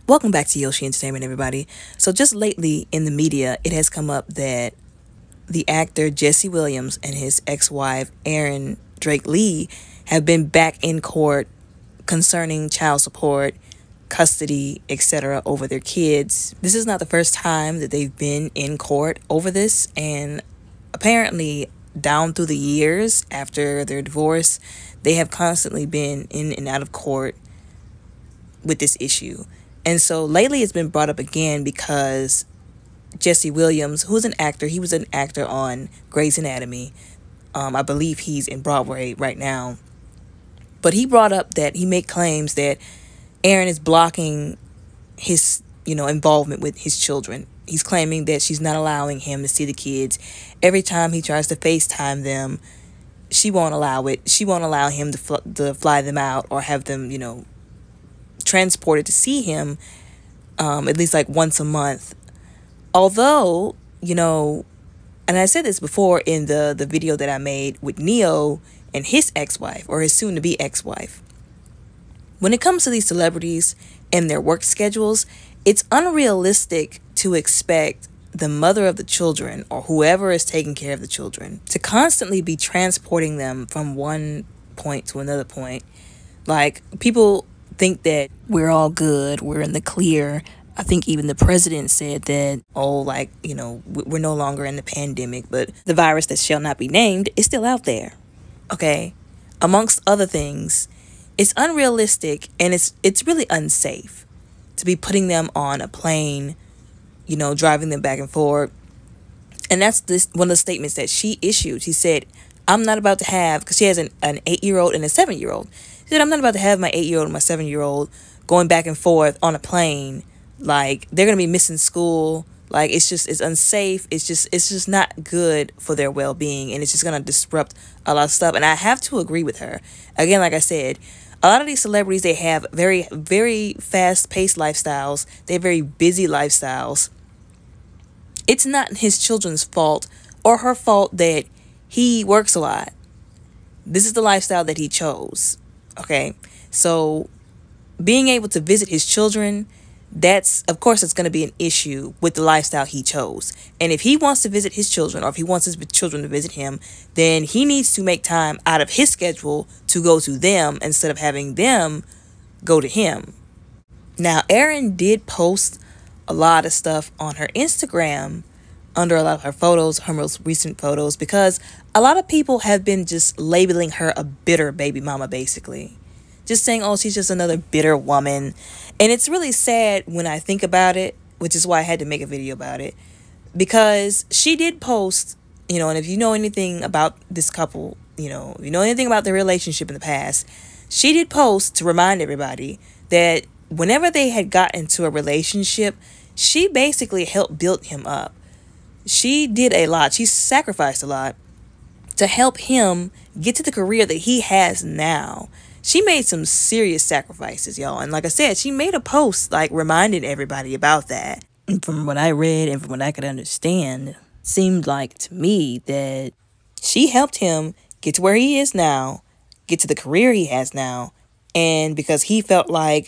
Welcome back to Yoshi Entertainment, everybody. So just lately in the media, it has come up that the actor Jesse Williams and his ex-wife Aryn Drake Lee have been back in court concerning child support, custody, etc. over their kids. This is not the first time that they've been in court over this, and apparently down through the years after their divorce, they have constantly been in and out of court with this issue. And so lately it's been brought up again because Jesse Williams, who's an actor, he was an actor on Grey's Anatomy. I believe he's in Broadway right now. But he brought up that he made claims that Aryn is blocking his, involvement with his children. He's claiming that she's not allowing him to see the kids. Every time he tries to FaceTime them, she won't allow it. She won't allow him to fly them out or have them, transported to see him at least like once a month. Although, and I said this before in the video that I made with Neo and his ex-wife, or his soon-to-be ex-wife. When it comes to these celebrities and their work schedules, it's unrealistic to expect the mother of the children or whoever is taking care of the children to constantly be transporting them from one point to another point. Like, people think that we're all good, we're in the clear. I think even the president said that, we're no longer in the pandemic, but the virus that shall not be named is still out there. Okay? Amongst other things, it's unrealistic and it's really unsafe to be putting them on a plane, driving them back and forth. And that's one of the statements that she issued. She said, I'm not about to have, because she has an 8-year-old and a 7-year-old. She said, I'm not about to have my 8-year-old and my 7-year-old going back and forth on a plane. Like, they're going to be missing school. Like, it's unsafe. It's just not good for their well-being. And it's just going to disrupt a lot of stuff. And I have to agree with her. Again, like I said, a lot of these celebrities, they have very, very fast-paced lifestyles. They have very busy lifestyles. It's not his children's fault or her fault that he works a lot. This is the lifestyle that he chose. Okay, so being able to visit his children, of course it's going to be an issue with the lifestyle he chose. And if he wants to visit his children, or if he wants his children to visit him, then he needs to make time out of his schedule to go to them instead of having them go to him. Now, Aryn did post a lot of stuff on her Instagram under a lot of her photos, her most recent photos, because a lot of people have been just labeling her a bitter baby mama, basically. Just saying, oh, she's just another bitter woman. And it's really sad when I think about it, which is why I had to make a video about it, because she did post, and if you know anything about this couple, if you know anything about their relationship in the past, she did post to remind everybody that whenever they had gotten into a relationship, she basically helped build him up. She did a lot. She sacrificed a lot to help him get to the career that he has now. She made some serious sacrifices, y'all. And like I said, she made a post reminding everybody about that. And from what I read and from what I could understand, it seemed like to me that she helped him get to where he is now, get to the career he has now. And because he felt like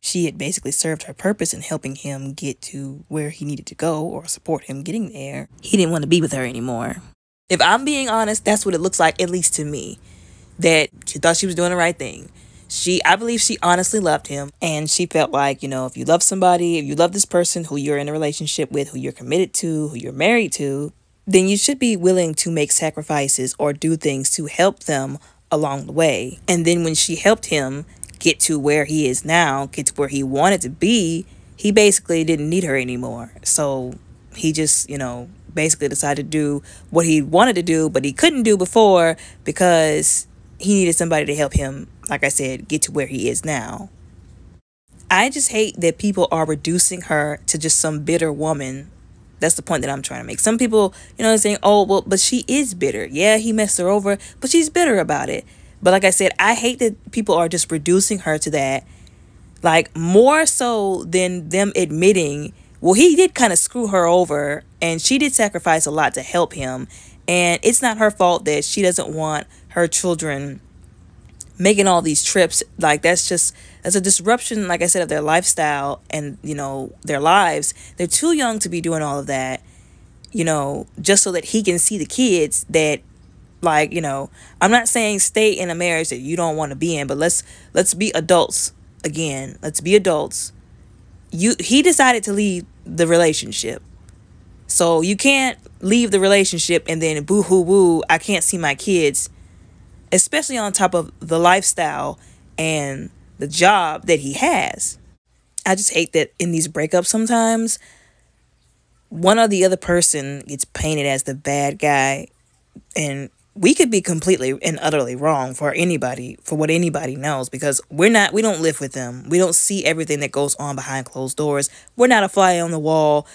she had basically served her purpose in helping him get to where he needed to go or support him getting there, he didn't want to be with her anymore. If I'm being honest, that's what it looks like, at least to me, that she thought she was doing the right thing. I believe she honestly loved him, and she felt like, if you love somebody, if you love this person who you're in a relationship with, who you're committed to, who you're married to, then you should be willing to make sacrifices or do things to help them along the way. And then when she helped him get to where he is now, get to where he wanted to be, he basically didn't need her anymore. So he just, basically decided to do what he wanted to do, but he couldn't do before because he needed somebody to help him, like I said, get to where he is now. I just hate that people are reducing her to just some bitter woman. That's the point that I'm trying to make. Some people, saying, oh, well, but she is bitter. Yeah, he messed her over, but she's bitter about it. But like I said, I hate that people are just reducing her to that. More so than them admitting, well, he did kind of screw her over and she did sacrifice a lot to help him. And it's not her fault that she doesn't want her children making all these trips. Like, that's a disruption, like I said, of their lifestyle and, their lives. They're too young to be doing all of that, just so that he can see the kids that, like, I'm not saying stay in a marriage that you don't want to be in, but let's be adults again. Let's be adults. He decided to leave the relationship. So you can't leave the relationship and then boo-hoo-woo, I can't see my kids, especially on top of the lifestyle and the job that he has. I just hate that in these breakups sometimes, one or the other person gets painted as the bad guy, and we could be completely and utterly wrong for anybody, for what anybody knows, because we don't live with them. We don't see everything that goes on behind closed doors. We're not a fly on the wall,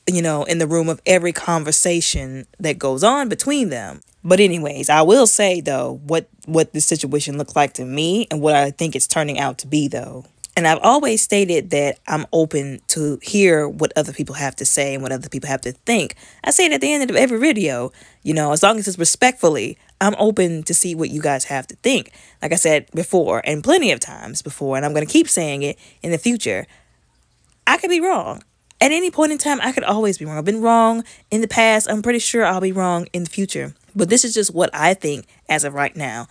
in the room of every conversation that goes on between them. But anyways, I will say, though, what this situation looks like to me and what I think it's turning out to be, though. And I've always stated that I'm open to hear what other people have to say and what other people have to think. I say it at the end of every video, as long as it's respectfully, I'm open to see what you guys have to think. Like I said before, and plenty of times before, and I'm going to keep saying it in the future, I could be wrong. At any point in time, I could always be wrong. I've been wrong in the past. I'm pretty sure I'll be wrong in the future. But this is just what I think as of right now.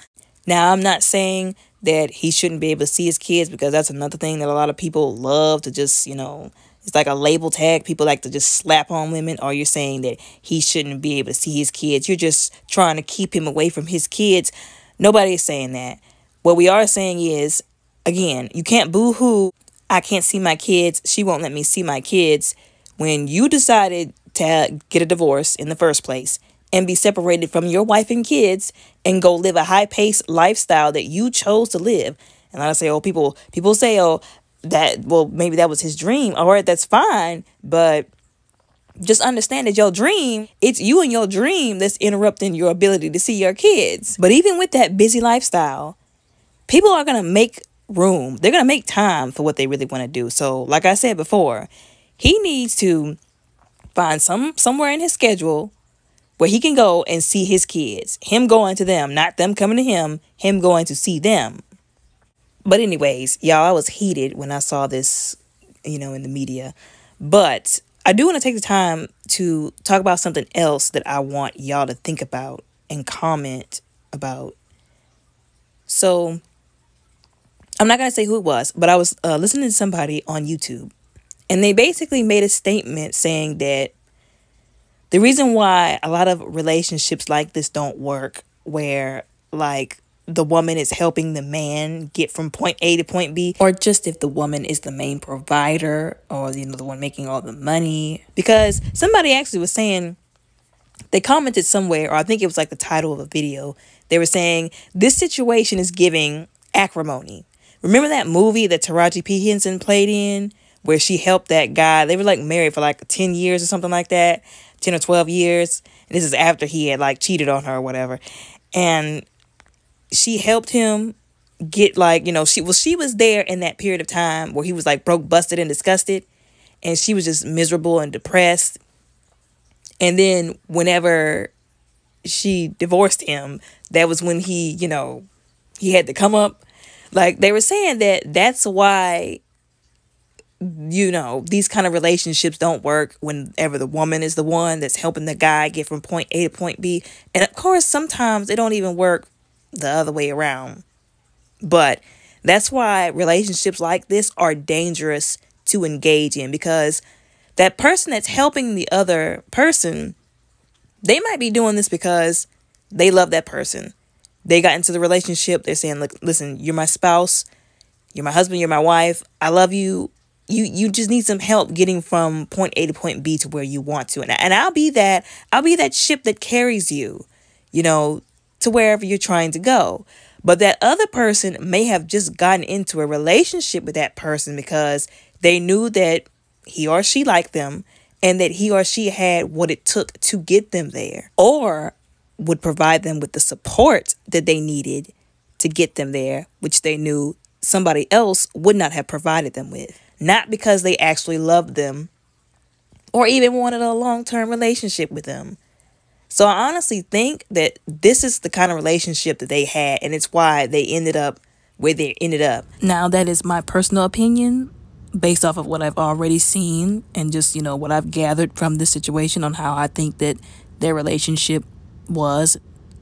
Now, I'm not saying that he shouldn't be able to see his kids, because that's another thing that a lot of people love to just, it's like a label tag. People like to just slap on women. Or you're saying that he shouldn't be able to see his kids. You're just trying to keep him away from his kids. Nobody is saying that. What we are saying is, again, you can't boo-hoo, I can't see my kids, she won't let me see my kids, when you decided to get a divorce in the first place and be separated from your wife and kids and go live a high-paced lifestyle that you chose to live. And I say, people say, maybe that was his dream. All right, that's fine. But just understand that your dream, it's you and your dream that's interrupting your ability to see your kids. But even with that busy lifestyle, people are going to make room. They're going to make time for what they really want to do. So like I said before, he needs to find somewhere in his schedule where he can go and see his kids. Him going to them, not them coming to him going to see them. But anyways, y'all, I was heated when I saw this, in the media. But I do want to take the time to talk about something else that I want y'all to think about and comment about. So I'm not going to say who it was, but I was listening to somebody on YouTube, and they basically made a statement saying that the reason why a lot of relationships like this don't work, where like the woman is helping the man get from point A to point B, or just if the woman is the main provider or the one making all the money, because somebody actually was saying, they commented somewhere, or I think it was like the title of a video, they were saying this situation is giving acrimony. Remember that movie that Taraji P. Henson played in, where she helped that guy? They were like married for like 10 years or something like that, 10 or 12 years. And this is after he had like cheated on her or whatever. And she helped him get she was there in that period of time where he was like broke, busted, and disgusted. And she was just miserable and depressed. And then whenever she divorced him, that was when he had to come up. Like, they were saying that's why, these kind of relationships don't work whenever the woman is the one that's helping the guy get from point A to point B. And of course, sometimes it don't even work the other way around. But that's why relationships like this are dangerous to engage in, because that person that's helping the other person, they might be doing this because they love that person. They got into the relationship. They're saying, look, listen, you're my spouse. You're my husband. You're my wife. I love you. You just need some help getting from point A to point B to where you want to. And I'll be that ship that carries you, to wherever you're trying to go. But that other person may have just gotten into a relationship with that person because they knew that he or she liked them and that he or she had what it took to get them there, or would provide them with the support that they needed to get them there, which they knew somebody else would not have provided them with. Not because they actually loved them or even wanted a long-term relationship with them. So I honestly think that this is the kind of relationship that they had, and it's why they ended up where they ended up. Now, that is my personal opinion based off of what I've already seen and just, what I've gathered from this situation on how I think that their relationship was.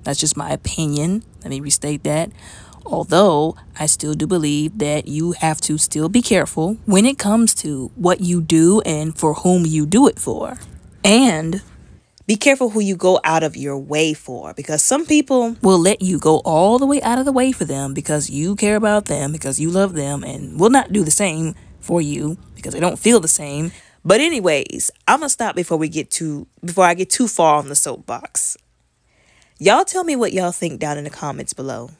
That's just my opinion. Let me restate that. Although I still do believe that you have to still be careful when it comes to what you do and for whom you do it for. And be careful who you go out of your way for, because some people will let you go all the way out of the way for them because you care about them, because you love them, and will not do the same for you because they don't feel the same. But anyways, I'm going to stop before I get too far on the soapbox. Y'all tell me what y'all think down in the comments below.